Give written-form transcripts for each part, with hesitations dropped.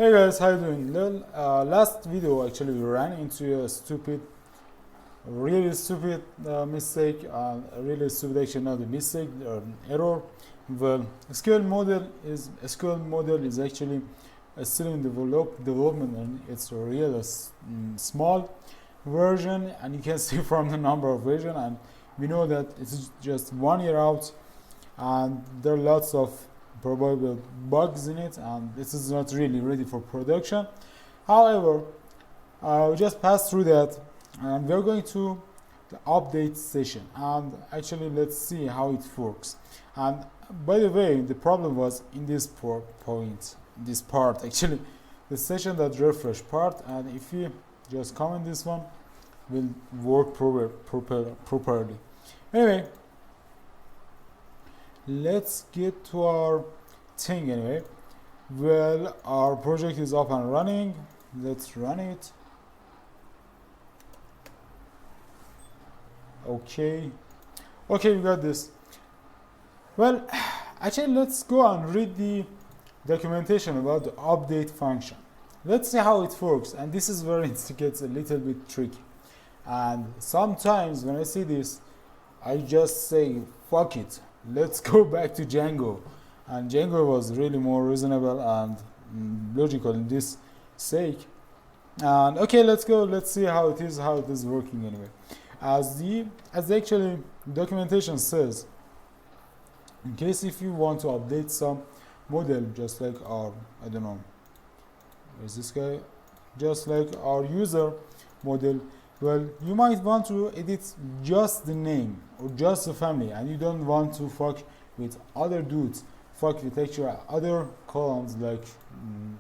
Hey guys, how you doing? Last video actually we ran into a really stupid mistake, really stupid actually not a mistake or an error. Well, SQL model is actually still in development, and it's a real small version, and you can see from the number of version, and we know that it's just 1 year out, and there are lots of probable bugs in it, and this is not really ready for production. However, we just passed through that, and we're going to the update session, and actually let's see how it works. And by the way, the problem was in this this part actually, the session that refresh part, and if you just comment this one, will work properly. Anyway, let's get to our thing anyway. Well, our project is up and running. Let's run it. Okay, we got this. Well, actually let's go and read the documentation about the update function. Let's see how it works, and this is where it gets a little bit tricky. And sometimes when I see this, I just say fuck it, let's go back to Django. And Django was really more reasonable and logical in this sake. And okay, let's go, let's see how it is working anyway. As actually documentation says, in case if you want to update some model, just like our, I don't know, where's this guy, just like our user model, well, you might want to edit just the name or just the family, and you don't want to fuck with other dudes, fuck with actual other columns. Like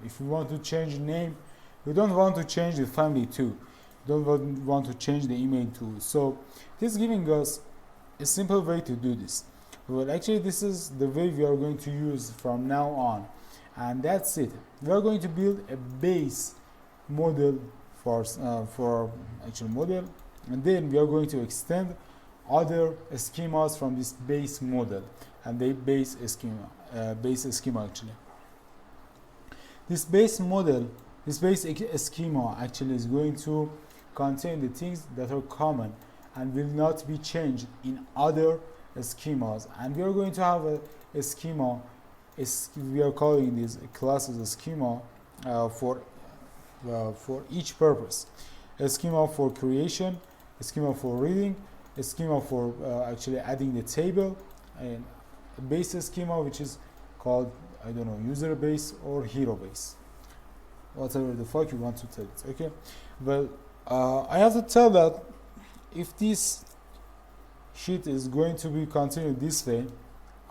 if you want to change the name, you don't want to change the family too, you don't want to change the email too. So this is giving us a simple way to do this. Well, actually this is the way we are going to use from now on, and that's it. We are going to build a base model for actual model, and then we are going to extend other schemas from this base model and the base schema actually. This base schema actually is going to contain the things that are common and will not be changed in other schemas, and we are going to have a schema, we are calling these classes a schema for each purpose. A schema for creation, a schema for reading, a schema for actually adding the table, and a base schema which is called, I don't know, user base or hero base, whatever the fuck you want to tell it. Okay, well, I have to tell that if this shit is going to be continued this way,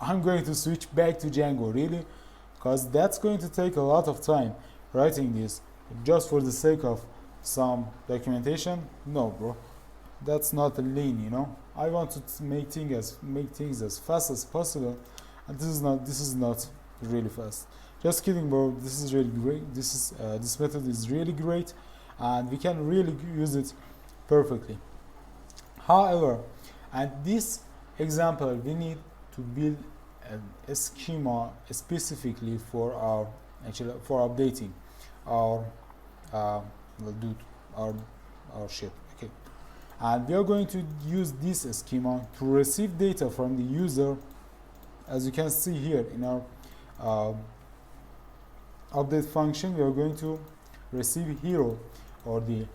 I'm going to switch back to Django, really, because that's going to take a lot of time writing this just for the sake of some documentation. No, bro, that's not a lean, you know. I want to make things as fast as possible, and this is not really fast. Just kidding, bro. This is really great. This method is really great, and we can really use it perfectly. However, at this example, we need to build a schema specifically for our updating our our shit. Okay, and we are going to use this schema to receive data from the user. As you can see here in our update function, we are going to receive hero, or the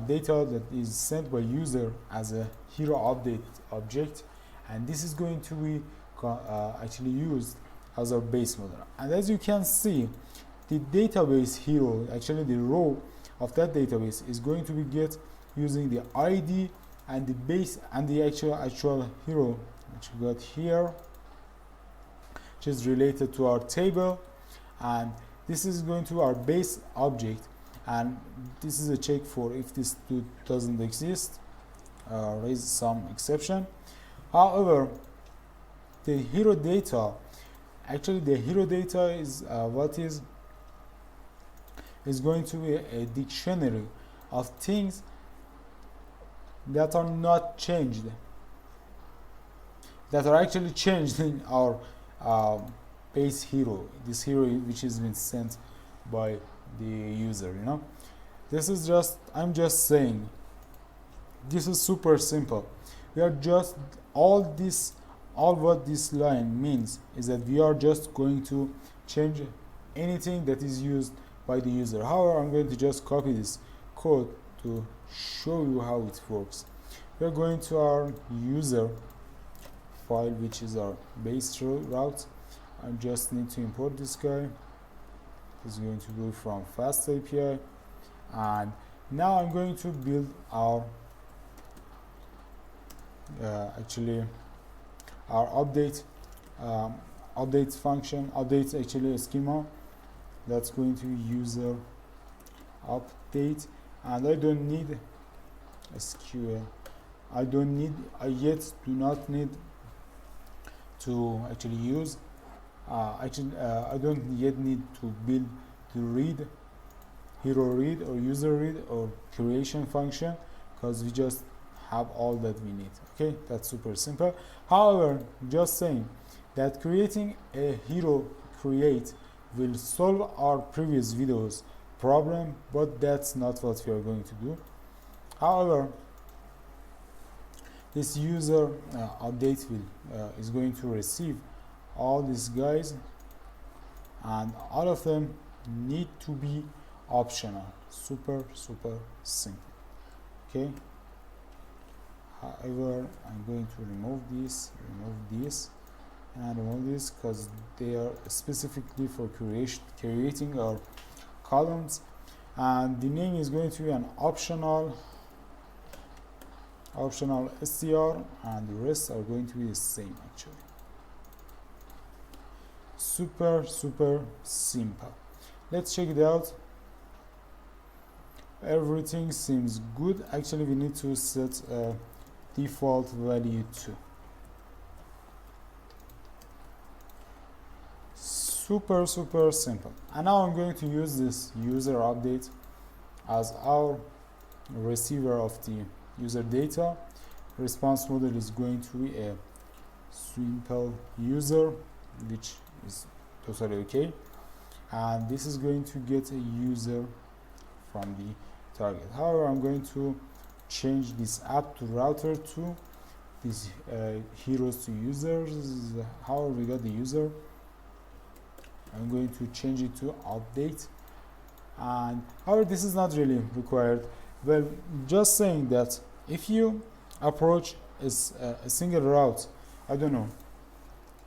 data that is sent by user as a hero update object, and this is going to be actually used as our base model. And as you can see, the database hero, actually the row of that database, is going to be get using the ID and the base and the actual hero which we got here, which is related to our table, and this is going to our base object, and this is a check for if this doesn't exist, raise some exception. However, the hero data, actually the hero data is is going to be a dictionary of things that are not changed, that are actually changed in our base hero, this hero which has been sent by the user, you know. This is just, I'm just saying, this is super simple. We are just, all what this line means is that we are just going to change anything that is used by the user. However, I'm going to just copy this code to show you how it works. We are going to our user file, which is our base route. I just need to import this guy. It's going to go from fast API, and now I'm going to build our our update function, update actually a schema that's going to be user update, and I don't need SQL. I do not need to actually use I don't yet need to build the read, hero read or user read or creation function, because we just have all that we need. Okay, that's super simple. However, just saying that creating a hero create will solve our previous videos problem, but that's not what we are going to do. However, this user update will is going to receive all these guys, and all of them need to be optional. Super simple. Okay, however, I'm going to remove this, and remove this, because they are specifically for creating our columns, and the name is going to be an optional str, and the rest are going to be the same actually. Super simple. Let's check it out. Everything seems good. Actually, we need to set a default value too. Super simple. And now I'm going to use this user update as our receiver of the user data. Response model is going to be a simple user, which is totally okay, and this is going to get a user from the target. However, I'm going to change this app to router to these heroes to users. However, we got the user. I'm going to change it to update, and however, this is not really required. Well, just saying that if you approach a single route, I don't know,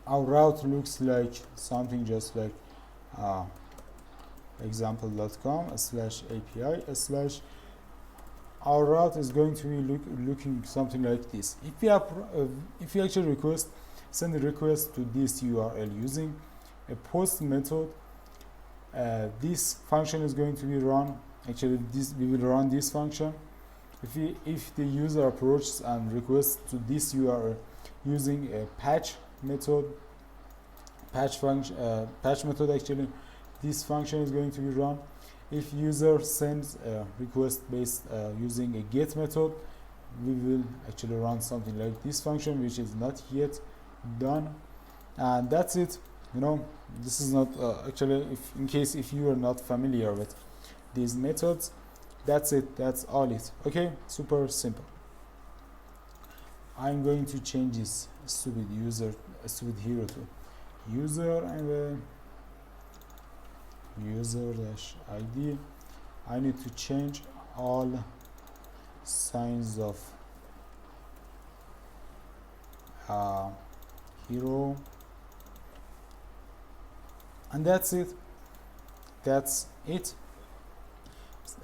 our route looks like something just like example.com/API/ our route is going to be looking something like this. If you actually send a request to this URL using a post method, this function is going to be run. Actually, we will run this function. If the user approaches and requests to this URL using a patch method, actually, this function is going to be run. If user sends a request based using a get method, we will actually run something like this function, which is not yet done. And that's it. You know, this is not actually, in case if you are not familiar with these methods, that's it. That's all it. Okay, super simple. I'm going to change this stupid hero to user, and user-id. I need to change all signs of hero, and that's it.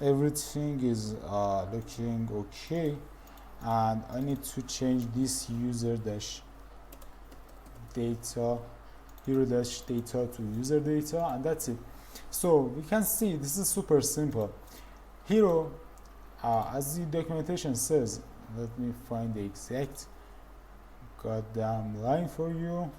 Everything is looking okay, and I need to change this user-data hero-data to user data, and that's it. So we can see this is super simple. Hero, as the documentation says, let me find the exact goddamn line for you.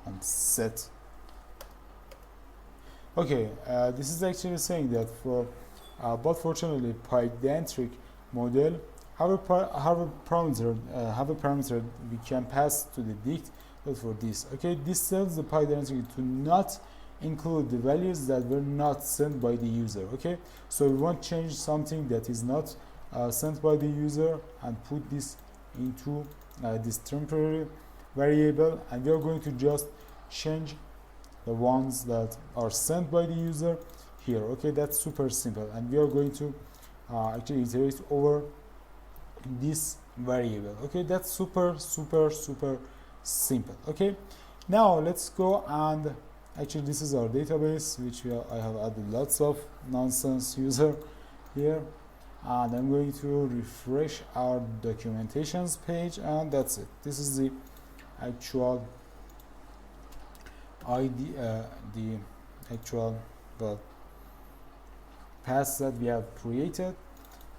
On set. Okay, this is actually saying that for but fortunately pydantic model have a parameter we can pass to the dict for this. Okay, this tells the pydantic to not include the values that were not sent by the user. Okay, so we want to change something that is not sent by the user and put this into this temporary variable, and we are going to just change the ones that are sent by the user here. Okay, that's super simple, and we are going to actually iterate over this variable. Okay, that's super simple. Okay, now let's go and actually this is our database, which I have added lots of nonsense user here, and I'm going to refresh our documentations page, and that's it. This is the actual ID, the actual path that we have created.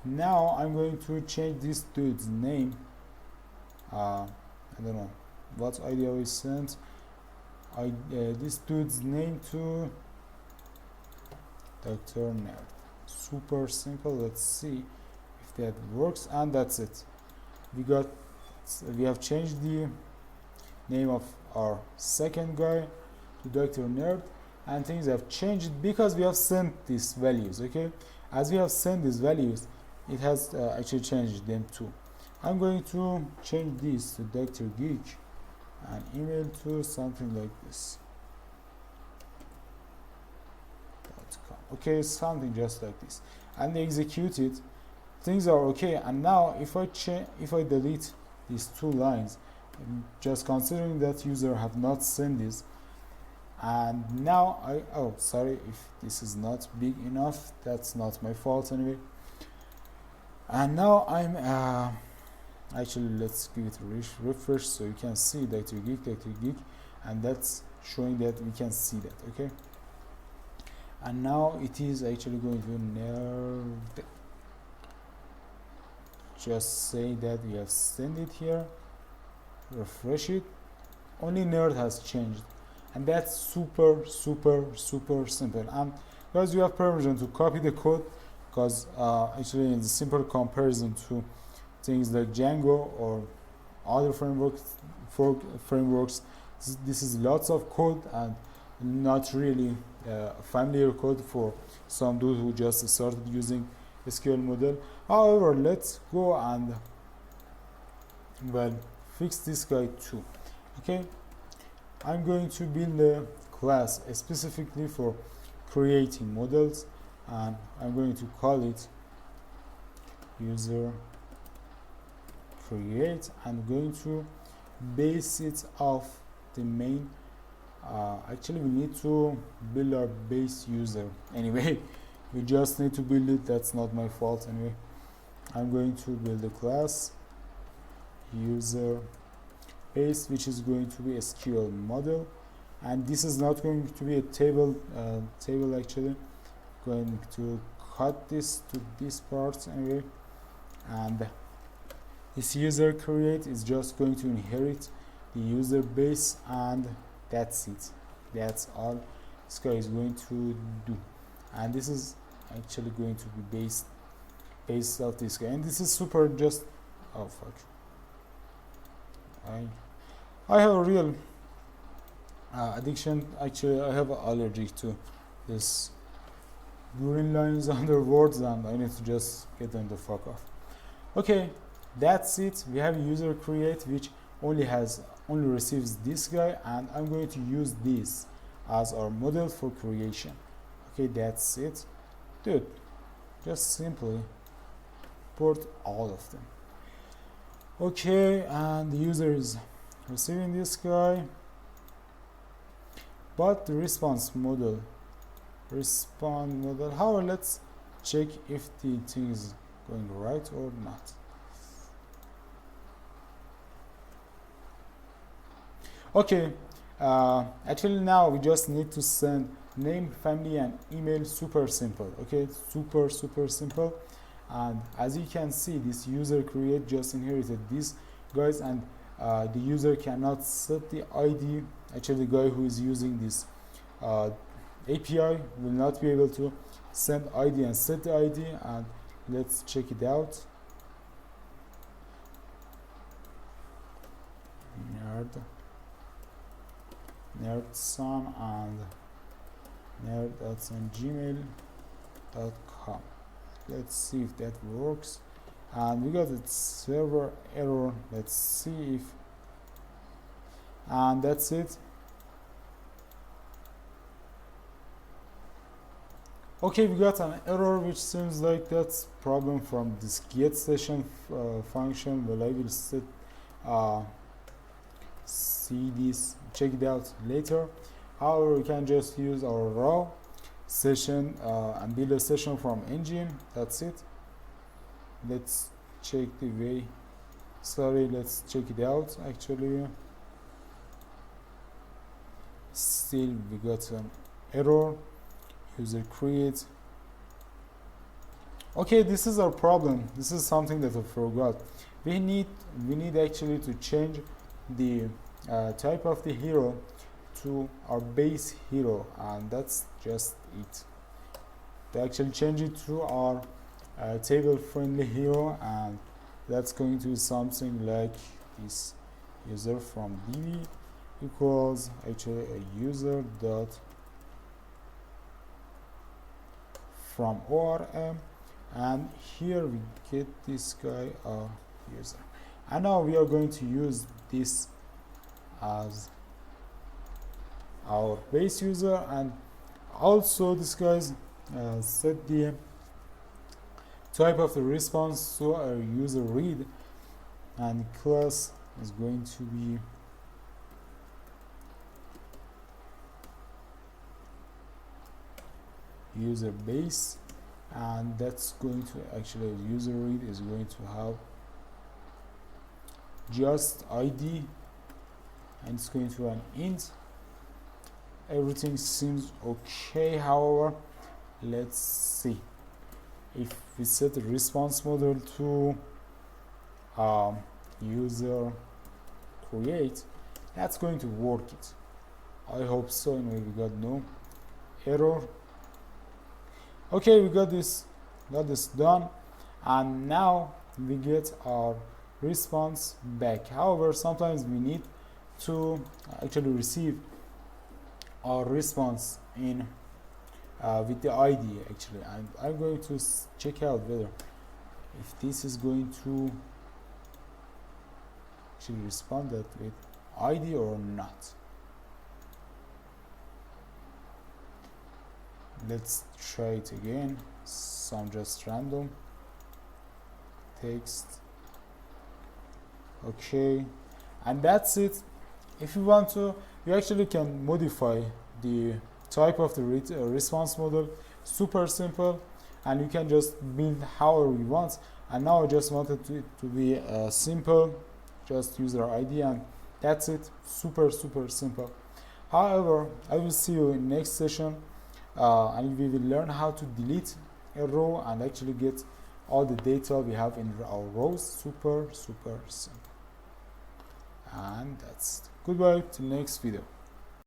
Now I'm going to change this dude's name. I don't know what idea we sent. This dude's name to Dr. Nerd. Super simple. Let's see if that works, and that's it. We have changed the name of our second guy to Dr. Nerd, and things have changed because we have sent these values. Okay, as we have sent these values, it has actually changed them too. I'm going to change this to Dr. Geek and email to something like this. Okay, something just like this, and execute it. Things are okay, and now if I delete these two lines, just considering that user have not sent this, and now sorry if this is not big enough, that's not my fault anyway. And now I'm actually let's give it a refresh so you can see Dr. Geek, and that's showing that we can see that. Okay, and now it is actually going to nerd. Just say that we have sent it here, refresh it. Only nerd has changed, and that's super simple. And because you have permission to copy the code, because actually in the simple comparison to things like Django or other frameworks, this is lots of code and not really familiar code for some dude who just started using SQL model. However, let's go and fix this guy too. Okay, I'm going to build a class specifically for creating models, and I'm going to call it user create. I'm going to base it off the main. Actually, we need to build our base user anyway. We just need to build it. That's not my fault anyway. I'm going to build a class user base, which is going to be SQL model, and this is not going to be a table. Actually, going to cut this to this part anyway, and this user create is just going to inherit the user base, and that's it. That's all this guy is going to do, and this is actually going to be based off this guy, and this is super just oh fuck. I have a real addiction. Actually, I have an allergy to this green lines under words, and I need to just get them the fuck off. Okay, that's it. We have user create, which only receives this guy, and I'm going to use this as our model for creation. Okay, that's it, dude. Just simply port all of them. Okay, and the user is receiving this guy, but the response model, however, let's check if the thing is going right or not. Okay, actually now we just need to send name, family, and email. Super simple. Okay, super simple. And as you can see, this user create just inherited these guys, and the user cannot set the ID. Actually, the guy who is using this API will not be able to send ID and set the ID. And let's check it out. nerdson and nerd@gmail.com. Let's see if that works. And we got a server error. Let's see if, and that's it. Okay, we got an error, which seems like that's problem from this get session function. Well, I will see this, check it out later. However, we can just use our raw session and build a session from engine. That's it. Let's check the way. Sorry, let's check it out. Actually, still we got an error. User create. Okay, this is our problem. This is something that I forgot. We need actually to change the type of the hero to our base hero, and that's just it. To actually change it to our table friendly hero, and that's going to be something like this: user from db equals actually a user dot from ORM, and here we get this guy user. And now we are going to use this as our base user, and also this guys set the type of the response to our user read, and class is going to be user base, and that's going to actually user read is going to have just ID, and it's going to an int. Everything seems okay. However, let's see if we set the response model to user create, that's going to work it. I hope so. Anyway, we got no error. Okay, we got this done, and now we get our response back. However, sometimes we need to actually receive our response in with the ID actually, and I'm going to check out whether if this is going to actually respond that with ID or not. Let's try it again. Some just random text. Okay, and that's it. If you want to, you actually can modify the type of the response model. Super simple, and you can just build however you want. And now I just wanted it to be simple, just user ID, and that's it. Super simple. However, I will see you in next session, and we will learn how to delete a row and actually get all the data we have in our rows. Super simple. And that's it. Goodbye till next video.